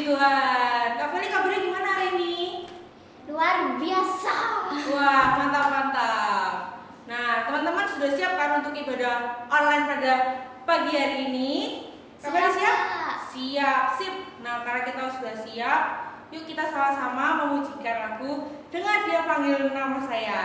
Puji Tuhan. Kak Feli kabarnya gimana hari ini? Luar biasa. Wah, mantap. Nah, teman-teman sudah siap kan untuk ibadah online pada pagi hari ini? Kak Feli siap? Siap, sip. Nah, karena kita sudah siap, yuk kita sama-sama memujikan lagu dengan Dia Panggil Nama Saya.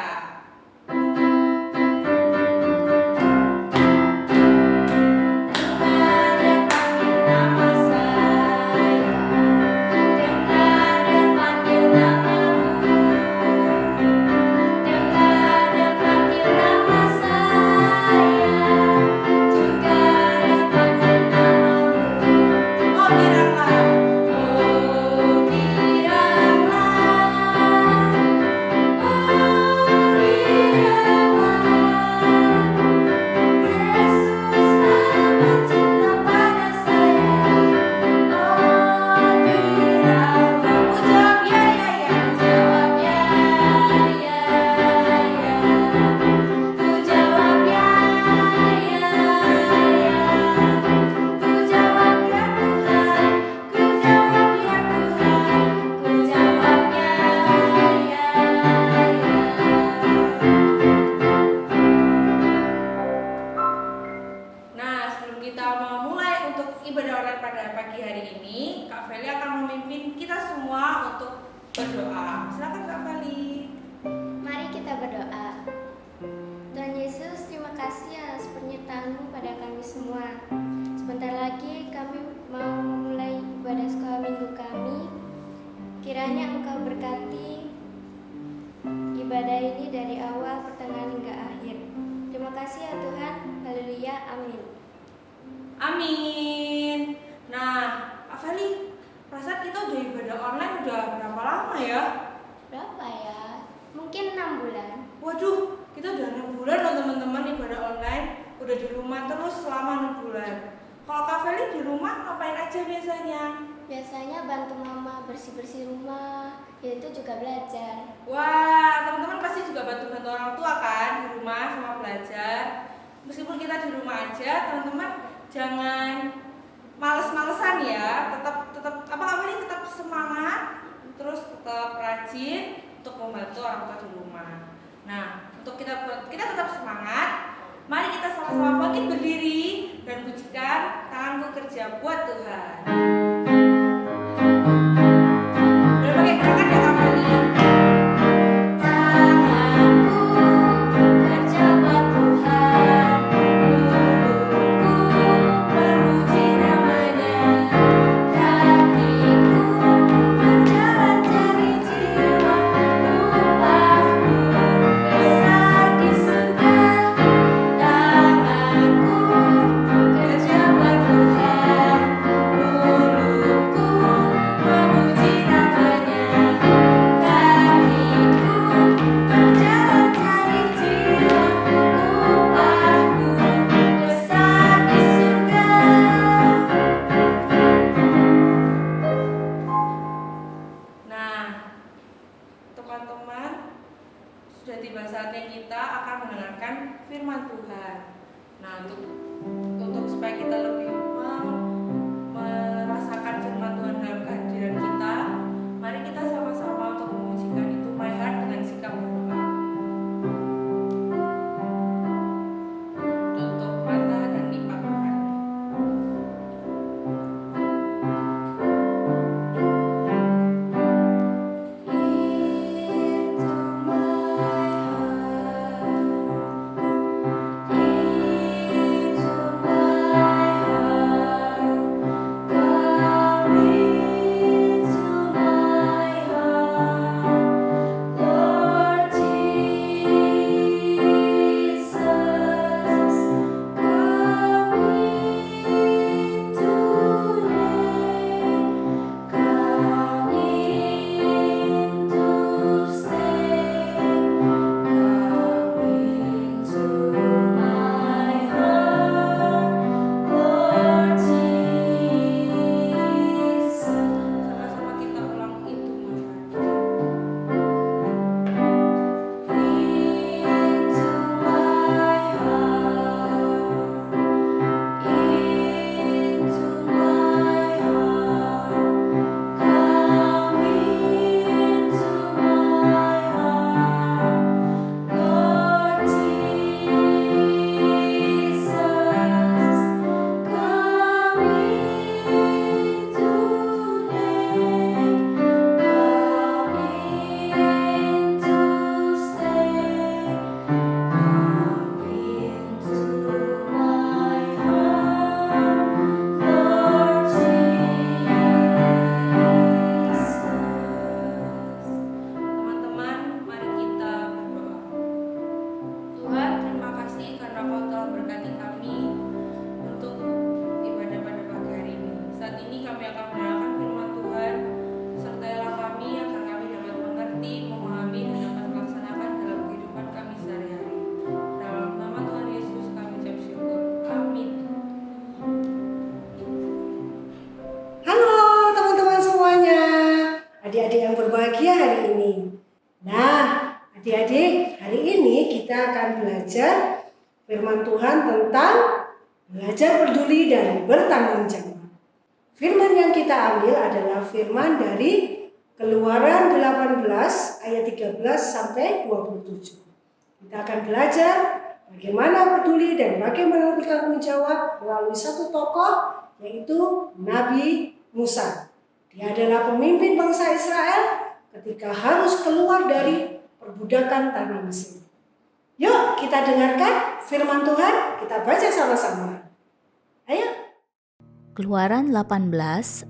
Berdoa. Silakan Kak Feli. Mari kita berdoa. Tuhan Yesus, terima kasih atas penyertaan-Mu pada kami semua. Sebentar lagi kami mau memulai ibadah sekolah minggu kami. Kiranya Engkau berkati ibadah ini dari awal, pertengahan hingga akhir. Terima kasih ya Tuhan. Haleluya. Amin. Amin. Nah, Kak Feli, perasaan kita udah ibadah online udah berapa lama ya? Berapa ya? Mungkin 6 bulan. Waduh, kita udah 6 bulan loh teman-teman ibadah online. Udah di rumah terus selama 6 bulan. Kalau Kak Feli di rumah ngapain aja biasanya? Biasanya bantu mama bersih-bersih rumah, yaitu juga belajar. Wah, teman-teman pasti juga bantu-bantu orang tua kan di rumah sama belajar. Meskipun kita di rumah aja, teman-teman jangan males-malesan ya, tetap tetap semangat, terus tetap rajin untuk membantu orang tua di rumah. Nah, untuk kita tetap semangat, mari kita sama-sama bangkit berdiri dan pujikan tanganku kerja buat Tuhan. Udah pakai gerakan ya Kak Feli? adik-adik yang berbahagia hari ini. Nah, adik-adik, hari ini kita akan belajar firman Tuhan tentang belajar peduli dan bertanggung jawab. Firman yang kita ambil adalah firman dari Keluaran 18 ayat 13 sampai 27. Kita akan belajar bagaimana peduli dan bagaimana bertanggung jawab melalui satu tokoh, yaitu Nabi Musa. Dia adalah pemimpin bangsa Israel ketika harus keluar dari perbudakan tanah Mesir. Yuk kita dengarkan firman Tuhan, kita baca sama-sama. Ayo. Keluaran 18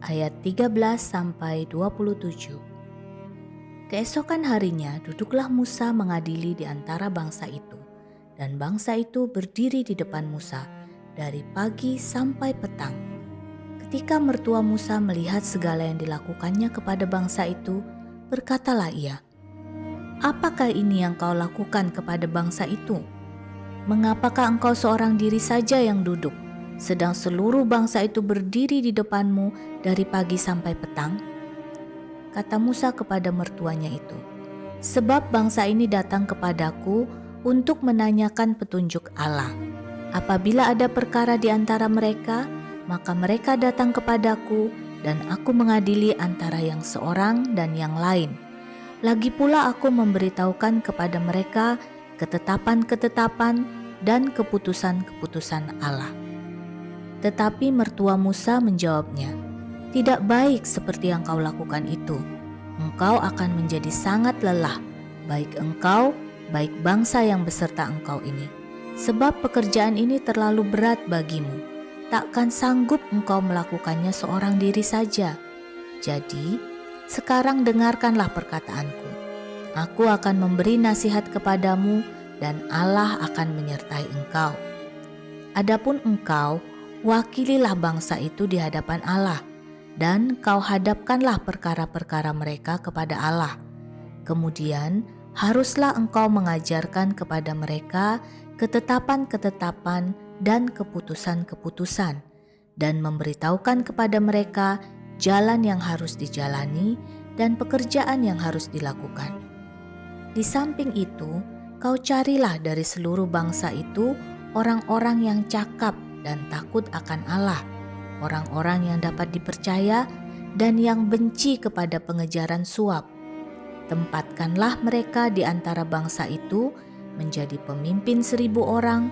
ayat 13 sampai 27. Keesokan harinya duduklah Musa mengadili di antara bangsa itu, dan bangsa itu berdiri di depan Musa dari pagi sampai petang. Ketika mertua Musa melihat segala yang dilakukannya kepada bangsa itu, berkatalah ia, "Apakah ini yang kau lakukan kepada bangsa itu? Mengapakah engkau seorang diri saja yang duduk, sedang seluruh bangsa itu berdiri di depanmu dari pagi sampai petang?" Kata Musa kepada mertuanya itu, "Sebab bangsa ini datang kepadaku untuk menanyakan petunjuk Allah. Apabila ada perkara di antara mereka, maka mereka datang kepadaku dan aku mengadili antara yang seorang dan yang lain. Lagi pula aku memberitahukan kepada mereka ketetapan-ketetapan dan keputusan-keputusan Allah." Tetapi mertua Musa menjawabnya, "Tidak baik seperti yang kau lakukan itu. Engkau akan menjadi sangat lelah, baik engkau, baik bangsa yang beserta engkau ini. Sebab pekerjaan ini terlalu berat bagimu. Takkan sanggup engkau melakukannya seorang diri saja. Jadi, sekarang dengarkanlah perkataanku. Aku akan memberi nasihat kepadamu dan Allah akan menyertai engkau. Adapun engkau, wakililah bangsa itu di hadapan Allah, dan kau hadapkanlah perkara-perkara mereka kepada Allah. Kemudian haruslah engkau mengajarkan kepada mereka ketetapan-ketetapan dan keputusan-keputusan, dan memberitahukan kepada mereka jalan yang harus dijalani dan pekerjaan yang harus dilakukan. Di samping itu, kau carilah dari seluruh bangsa itu orang-orang yang cakap dan takut akan Allah, orang-orang yang dapat dipercaya dan yang benci kepada pengejaran suap. Tempatkanlah mereka di antara bangsa itu menjadi pemimpin 1.000 orang,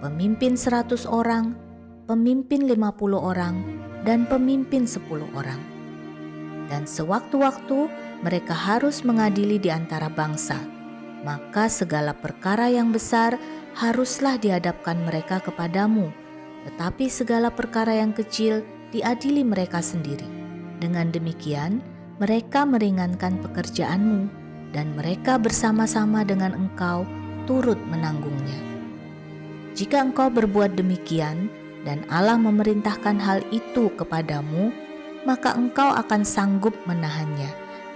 pemimpin 100 orang, pemimpin 50 orang, dan pemimpin 10 orang. Dan sewaktu-waktu mereka harus mengadili di antara bangsa, maka segala perkara yang besar haruslah dihadapkan mereka kepadamu, tetapi segala perkara yang kecil diadili mereka sendiri. Dengan demikian, mereka meringankan pekerjaanmu, dan mereka bersama-sama dengan engkau turut menanggungnya. Jika engkau berbuat demikian, dan Allah memerintahkan hal itu kepadamu, maka engkau akan sanggup menahannya,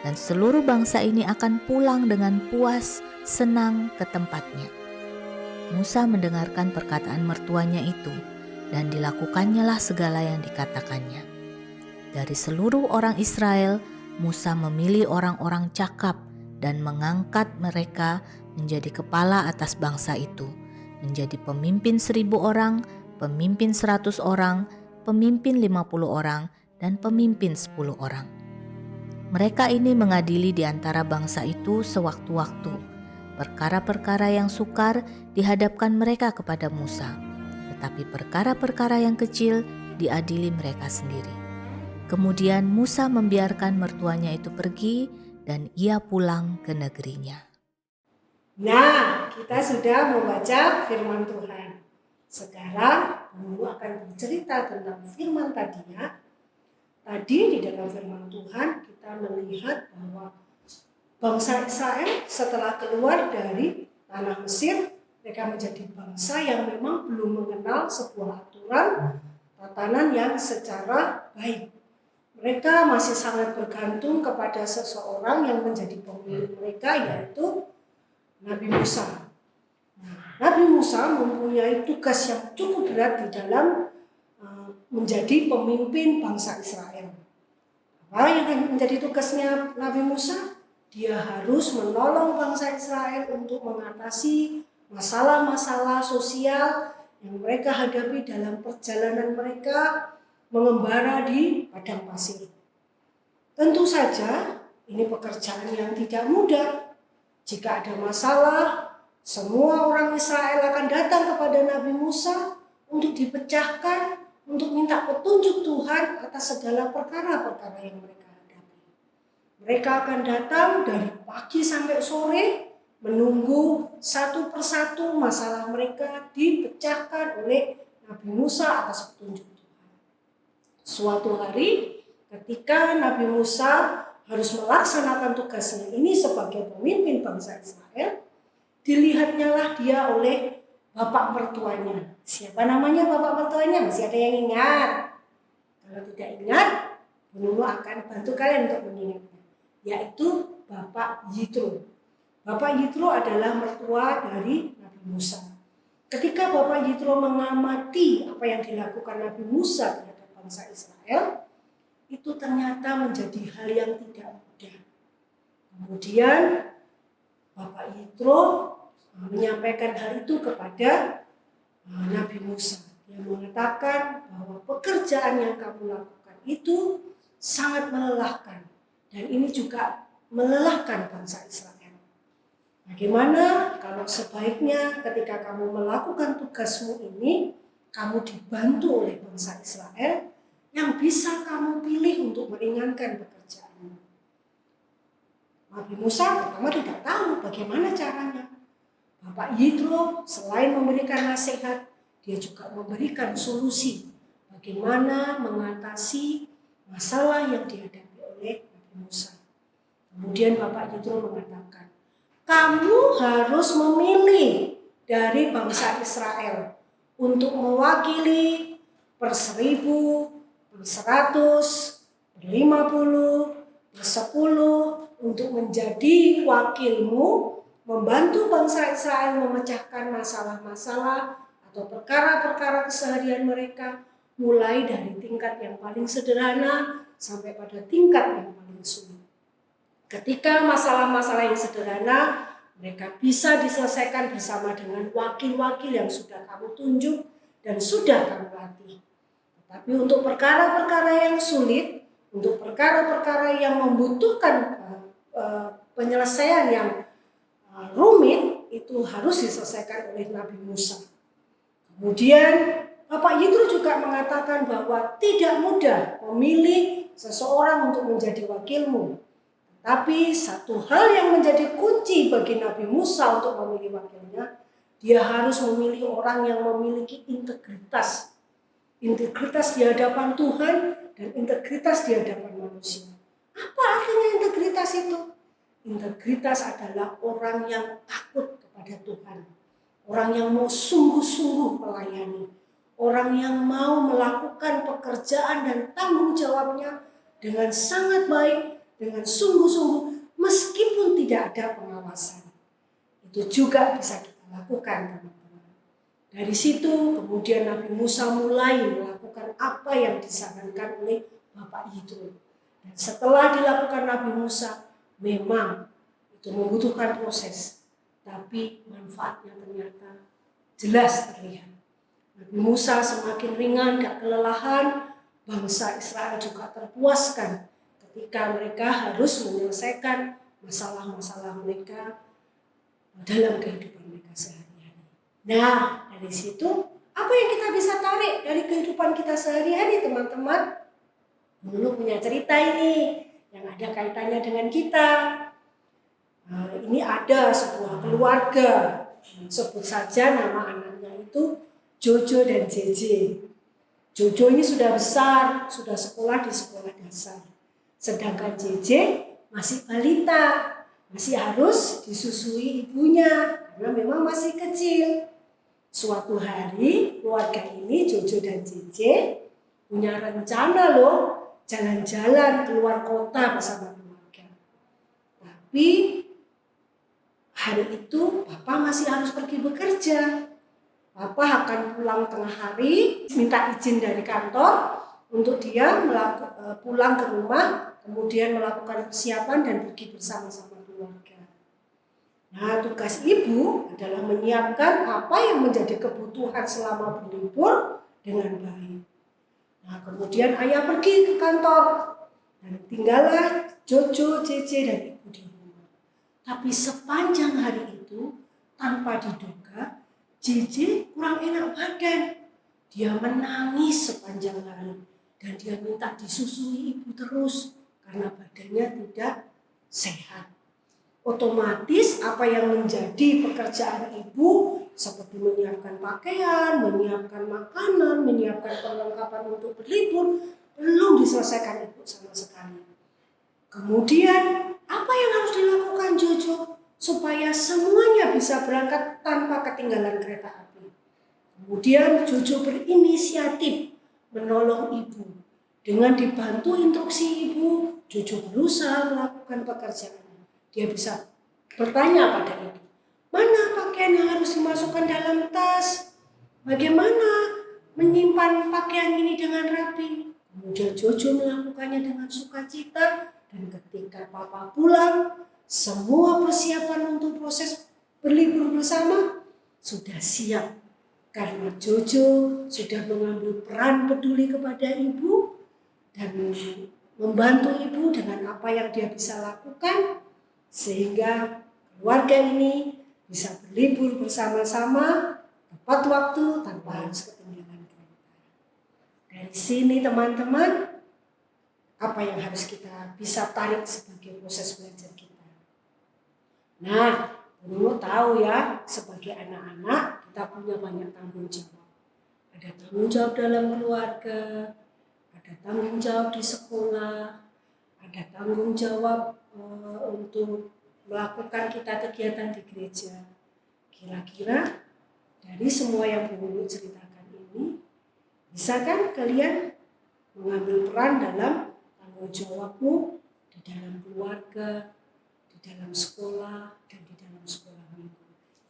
dan seluruh bangsa ini akan pulang dengan puas, senang ke tempatnya." Musa mendengarkan perkataan mertuanya itu, dan dilakukannya segala yang dikatakannya. Dari seluruh orang Israel, Musa memilih orang-orang cakap dan mengangkat mereka menjadi kepala atas bangsa itu, menjadi pemimpin 1.000 orang, pemimpin 100 orang, pemimpin 50 orang, dan pemimpin 10 orang. Mereka ini mengadili di antara bangsa itu sewaktu-waktu. Perkara-perkara yang sukar dihadapkan mereka kepada Musa, tetapi perkara-perkara yang kecil diadili mereka sendiri. Kemudian Musa membiarkan mertuanya itu pergi, dan ia pulang ke negerinya. Nah, kita sudah membaca firman Tuhan. Sekarang Guru akan bercerita tentang firman tadi ya. Tadi di dalam firman Tuhan kita melihat bahwa bangsa Israel setelah keluar dari tanah Mesir, mereka menjadi bangsa yang memang belum mengenal sebuah aturan tatanan yang secara baik. Mereka masih sangat bergantung kepada seseorang yang menjadi pemimpin mereka, yaitu Nabi Musa. Nah, Nabi Musa mempunyai tugas yang cukup berat di dalam menjadi pemimpin bangsa Israel. Apa yang menjadi tugasnya Nabi Musa? Dia harus menolong bangsa Israel untuk mengatasi masalah-masalah sosial yang mereka hadapi dalam perjalanan mereka mengembara di padang pasir. Tentu saja ini pekerjaan yang tidak mudah. Jika ada masalah, semua orang Israel akan datang kepada Nabi Musa untuk dipecahkan, untuk minta petunjuk Tuhan atas segala perkara-perkara yang mereka hadapi. Mereka akan datang dari pagi sampai sore, menunggu satu persatu masalah mereka dipecahkan oleh Nabi Musa atas petunjuk Tuhan. Suatu hari ketika Nabi Musa harus melaksanakan tugasnya ini sebagai pemimpin bangsa Israel, dilihatnyalah dia oleh bapak mertuanya. Siapa namanya bapak mertuanya? Masih ada yang ingat? Kalau tidak ingat, Bu Nunu akan bantu kalian untuk mengingatnya, yaitu Bapak Yitro. Bapak Yitro adalah mertua dari Nabi Musa. Ketika Bapak Yitro mengamati apa yang dilakukan Nabi Musa terhadap bangsa Israel, itu ternyata menjadi hal yang tidak mudah. Kemudian Bapak Yitro menyampaikan hal itu kepada Nabi Musa. Dia mengatakan bahwa pekerjaan yang kamu lakukan itu sangat melelahkan, dan ini juga melelahkan bangsa Israel. Bagaimana kalau sebaiknya ketika kamu melakukan tugasmu ini, kamu dibantu oleh bangsa Israel yang bisa kamu pilih untuk meringankan pekerjaanmu. Nabi Musa pertama tidak tahu bagaimana caranya. Bapak Yitro selain memberikan nasihat, dia juga memberikan solusi bagaimana mengatasi masalah yang dihadapi oleh Nabi Musa. Kemudian Bapak Yitro mengatakan, kamu harus memilih dari bangsa Israel untuk mewakili per 1000, per 100, per 50, per 10 untuk menjadi wakilmu, membantu bangsa Israel memecahkan masalah-masalah atau perkara-perkara keseharian mereka, mulai dari tingkat yang paling sederhana sampai pada tingkat yang paling sulit. Ketika masalah-masalah yang sederhana mereka bisa diselesaikan bersama dengan wakil-wakil yang sudah kamu tunjuk dan sudah kamu latih. Tapi untuk perkara-perkara yang sulit, untuk perkara-perkara yang membutuhkan penyelesaian yang rumit, itu harus diselesaikan oleh Nabi Musa. Kemudian Bapak Yitro juga mengatakan bahwa tidak mudah memilih seseorang untuk menjadi wakilmu. Tapi satu hal yang menjadi kunci bagi Nabi Musa untuk memilih wakilnya, dia harus memilih orang yang memiliki integritas. Integritas di hadapan Tuhan dan integritas di hadapan manusia. Apa artinya integritas itu? Integritas adalah orang yang takut kepada Tuhan, orang yang mau sungguh-sungguh melayani, orang yang mau melakukan pekerjaan dan tanggung jawabnya dengan sangat baik, dengan sungguh-sungguh, meskipun tidak ada pengawasan. Itu juga bisa kita lakukan, teman-teman. Dari situ kemudian Nabi Musa mulai melakukan apa yang disarankan oleh Bapak Yitro. Dan setelah dilakukan Nabi Musa, memang itu membutuhkan proses, tapi manfaatnya ternyata jelas terlihat. Nabi Musa semakin ringan, gak kelelahan, bangsa Israel juga terpuaskan ketika mereka harus menyelesaikan masalah-masalah mereka dalam kehidupan mereka sehari-hari. Nah, dari situ apa yang kita bisa tarik dari kehidupan kita sehari-hari, teman-teman? Dulu punya cerita ini yang ada kaitannya dengan kita. Ini ada sebuah keluarga, sebut saja nama anaknya itu Jojo dan JJ. Jojo ini sudah besar, sudah sekolah di sekolah dasar. Sedangkan JJ masih balita, masih harus disusui ibunya karena memang masih kecil. Suatu hari keluarga ini, Jojo dan JJ, punya rencana loh jalan-jalan keluar kota bersama keluarga. Tapi hari itu Papa masih harus pergi bekerja. Papa akan pulang tengah hari, minta izin dari kantor untuk dia pulang ke rumah, kemudian melakukan persiapan dan pergi bersama-sama keluarga. Nah, tugas ibu adalah menyiapkan apa yang menjadi kebutuhan selama berlibur dengan baik. Nah, kemudian ayah pergi ke kantor dan tinggallah Jojo, Cece, dan ibu di rumah. Tapi sepanjang hari itu, tanpa diduga, Cece kurang enak badan. Dia menangis sepanjang hari dan dia minta disusui ibu terus karena badannya tidak sehat. Otomatis apa yang menjadi pekerjaan ibu seperti menyiapkan pakaian, menyiapkan makanan, menyiapkan perlengkapan untuk berlibur belum diselesaikan ibu sama sekali. Kemudian apa yang harus dilakukan Jojo supaya semuanya bisa berangkat tanpa ketinggalan kereta api? Kemudian Jojo berinisiatif menolong ibu. Dengan dibantu instruksi ibu, Jojo berusaha melakukan pekerjaannya. Dia bisa bertanya pada ibu, mana pakaian yang harus dimasukkan dalam tas? Bagaimana menyimpan pakaian ini dengan rapi? Kemudian Jojo melakukannya dengan sukacita dan ketika papa pulang, semua persiapan untuk proses berlibur bersama sudah siap. Karena Jojo sudah mengambil peran peduli kepada ibu dan membantu ibu dengan apa yang dia bisa lakukan sehingga keluarga ini bisa berlibur bersama-sama tepat waktu tanpa harus ketinggalan kereta. Dari sini teman-teman, apa yang harus kita bisa tarik sebagai proses belajar kita? Nah, Nunu tahu ya, sebagai anak-anak kita punya banyak tanggung jawab. Ada tanggung jawab dalam keluarga, ada tanggung jawab di sekolah, ada tanggung jawab untuk melakukan kita kegiatan di gereja. Kira-kira dari semua yang Nunu ceritakan ini, bisa kan kalian mengambil peran dalam tanggung jawabmu di dalam keluarga, di dalam sekolah, dan di dalam sekolah minggu?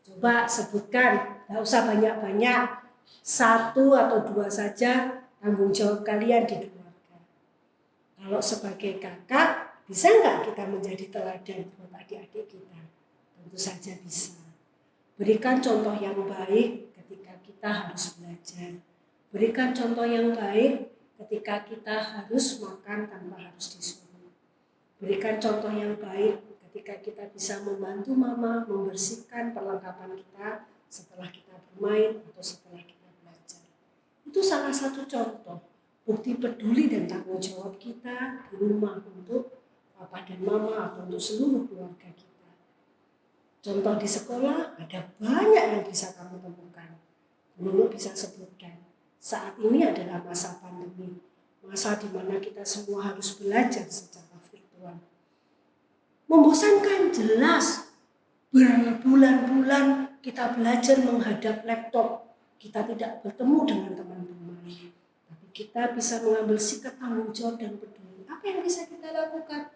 Coba sebutkan, tidak usah banyak-banyak, 1 atau 2 saja tanggung jawab kalian di keluarga. Kalau sebagai kakak, bisa nggak kita menjadi teladan buat adik-adik kita? Tentu saja bisa. Berikan contoh yang baik ketika kita harus belajar. Berikan contoh yang baik ketika kita harus makan tanpa harus disuruh. Berikan contoh yang baik ketika kita bisa membantu mama membersihkan perlengkapan kita setelah kita bermain atau setelah kita belajar. Itu salah satu contoh bukti peduli dan tanggung jawab kita di rumah untuk papa dan mama atau untuk seluruh keluarga kita. Contoh di sekolah ada banyak yang bisa kamu temukan. Nunu bisa sebutkan. Saat ini adalah masa pandemi, masa di mana kita semua harus belajar secara virtual. Membosankan jelas. Berbulan-bulan kita belajar menghadap laptop, kita tidak bertemu dengan teman-teman. Tapi kita bisa mengambil sikap tanggung jawab dan peduli. Apa yang bisa kita lakukan?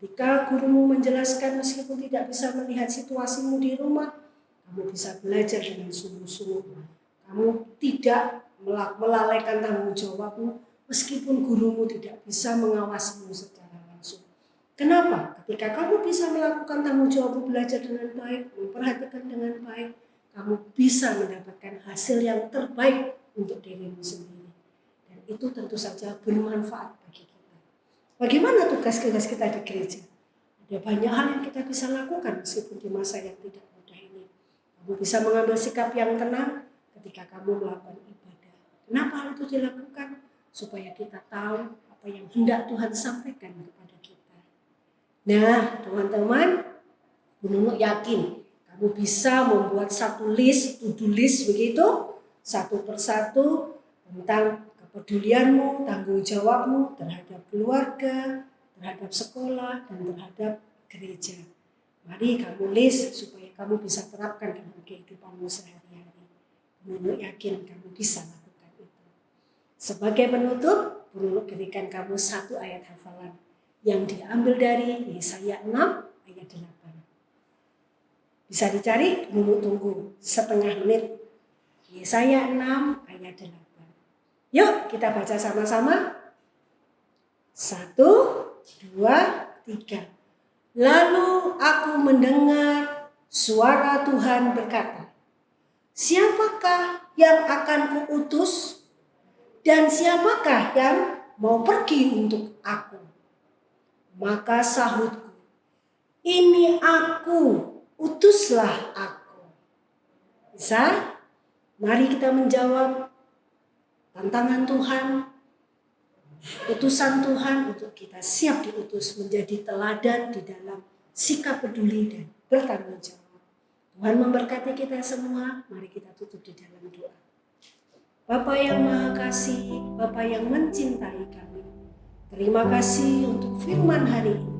Ketika gurumu menjelaskan meskipun tidak bisa melihat situasimu di rumah, kamu bisa belajar dengan sungguh-sungguh. Kamu tidak melalaikan tanggung jawabmu meskipun gurumu tidak bisa mengawasimu secara langsung. Kenapa? Ketika kamu bisa melakukan tanggung jawabmu belajar dengan baik, memperhatikan dengan baik, kamu bisa mendapatkan hasil yang terbaik untuk dirimu sendiri. Dan itu tentu saja bermanfaat bagi kita. Bagaimana tugas-tugas kita di gereja? Ada banyak hal yang kita bisa lakukan meskipun di masa yang tidak mudah ini. Kamu bisa mengambil sikap yang tenang ketika kamu melakukan ibadah. Kenapa hal itu dilakukan? Supaya kita tahu apa yang hendak Tuhan sampaikan kepada kita. Nah, teman-teman, Nunu yakin kamu bisa membuat satu list, to-do list begitu, satu persatu tentang kepedulianmu, tanggung jawabmu terhadap keluarga, terhadap sekolah, dan terhadap gereja. Mari kamu list supaya kamu bisa terapkan dalam kehidupanmu sehari-hari. Nunu yakin kamu bisa lakukan itu. Sebagai penutup, Nunu berikan kamu 1 ayat hafalan yang diambil dari Yesaya 6 ayat 8. Bisa dicari, Nunu tunggu setengah menit. Yesaya 6 ayat 8. Yuk kita baca sama-sama. 1, 2, 3. Lalu aku mendengar suara Tuhan berkata, siapakah yang akan kuutus? Dan siapakah yang mau pergi untuk aku? Maka sahutku, ini aku, utuslah aku. Bisa? Mari kita menjawab tantangan Tuhan, utusan Tuhan untuk kita siap diutus menjadi teladan di dalam sikap peduli dan bertanggung jawab. Tuhan memberkati kita semua. Mari kita tutup di dalam doa. Bapa yang Maha Kasih, Bapa yang mencintai kami, terima kasih untuk firman hari ini.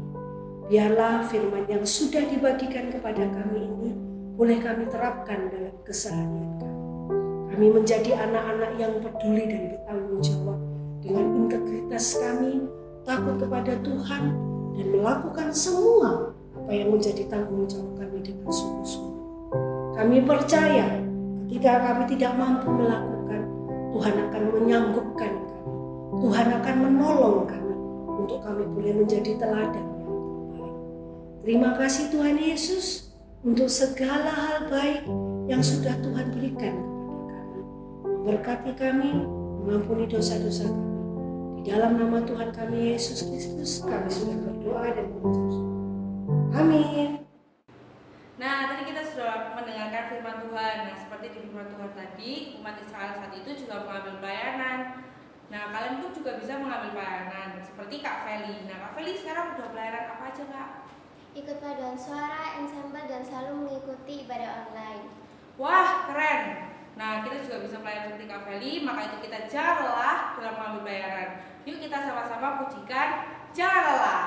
Biarlah firman yang sudah dibagikan kepada kami ini boleh kami terapkan dalam keseharian kami. Kami menjadi anak-anak yang peduli dan bertanggung jawab dengan integritas kami, takut kepada Tuhan, dan melakukan semua apa yang menjadi tanggung jawab kami dengan sungguh-sungguh. Kami percaya ketika kami tidak mampu melakukan, Tuhan akan menyanggupkan kami. Tuhan akan menolong kami untuk kami boleh menjadi teladan yang terbaik. Terima kasih Tuhan Yesus untuk segala hal baik yang sudah Tuhan berikan kepada kami. Memberkati kami, mengampuni dosa-dosa kami. Di dalam nama Tuhan kami Yesus Kristus, kami sudah berdoa dan mengucap syukur. Amin. Nah, tadi kita sudah mendengarkan firman Tuhan. Nah, seperti di firman Tuhan tadi, umat Israel saat itu juga mengambil pelayanan. Nah, kalian pun juga bisa mengambil pelayanan, seperti Kak Feli. Nah, Kak Feli sekarang udah pelayanan apa aja, Kak? Ikut paduan suara, ensemble, dan selalu mengikuti ibadah online. Wah, keren. Nah, kita juga bisa pelayanan seperti Kak Feli, maka itu kita jangan lelah dalam mengambil pelayanan. Yuk kita sama-sama pujikan, jangan lelah.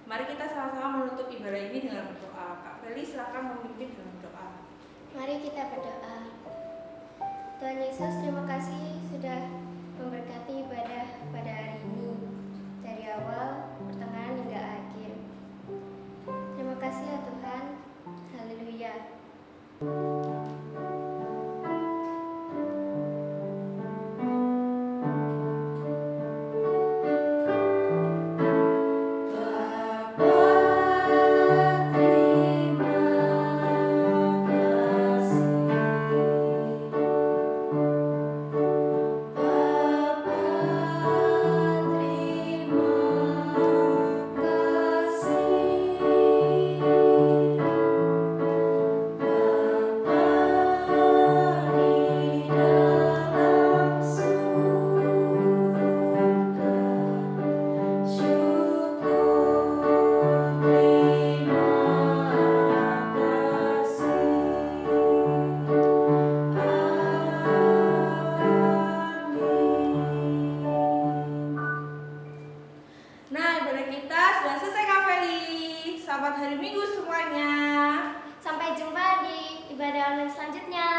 Mari kita sama-sama menutup ibadah ini dengan berdoa. Kak Feli silakan memimpin dengan doa. Mari kita berdoa. Tuhan Yesus, terima kasih sudah memberkati ibadah pada hari ini, dari awal, pertengahan hingga akhir. Terima kasih ya Tuhan. Haleluya. Terima kasih. ibadah online selanjutnya.